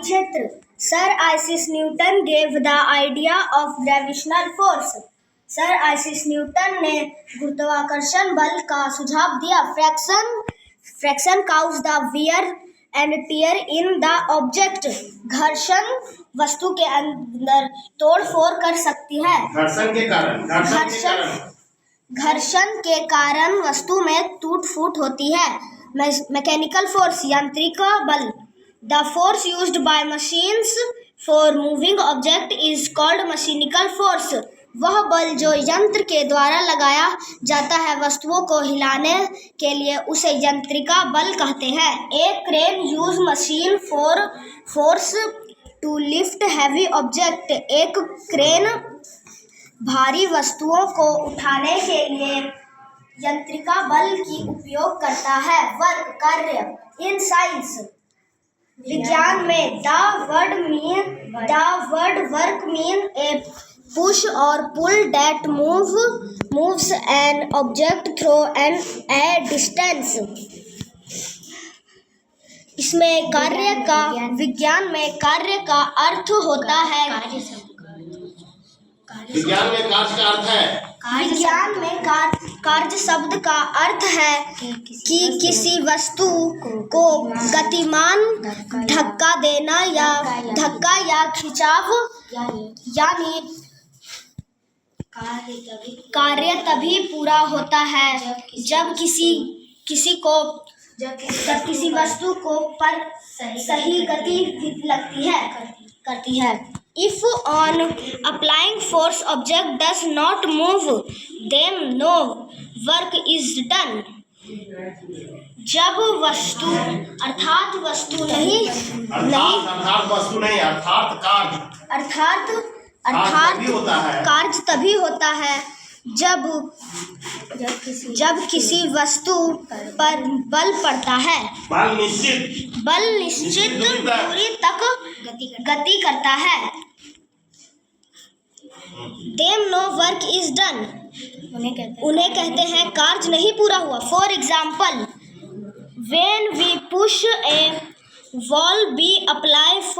क्षेत्र sir Isaac Newton gave the idea of gravitational force. Sir Isaac Newton ने गुरुत्वाकर्षण बल का सुझाव दिया। Friction causes the wear and tear in the object. घर्षण वस्तु के अंदर तोड़ फोड़ कर सकती है। घर्षण के कारण वस्तु में टूट फूट होती है। मैकेनिकल फोर्स यांत्रिक बल। The force used by machines for moving object is called mechanical force. वह बल जो यंत्र के द्वारा लगाया जाता है वस्तुओं को हिलाने के लिए उसे यंत्रिका बल कहते हैं। एक crane use machine for force to lift heavy object. एक क्रेन भारी वस्तुओं को उठाने के लिए यंत्रिका बल की उपयोग करता है। वर्क कार्य। इन साइंस विज्ञान में the word work mean a push और pull that moves an object through a distance. इसमें विज्ञान में कार्य का अर्थ होता है। विज्ञान में कार्य शब्द का अर्थ है कि किसी वस्तु को गतिमान धक्का देना या खिंचाव, यानी कार्य तभी पूरा होता है जब किसी वस्तु को पर सही गति करती है। If on applying force object does not move, then no work is done. जब वस्तु अर्थात कार्य तभी होता है जब किसी वस्तु पर बल पड़ता है। बल निश्चित दूरी तक गति करता है। Then no work is done. उन्हें कहते हैं कार्य नहीं पूरा हुआ। For example, when we push a wall we apply force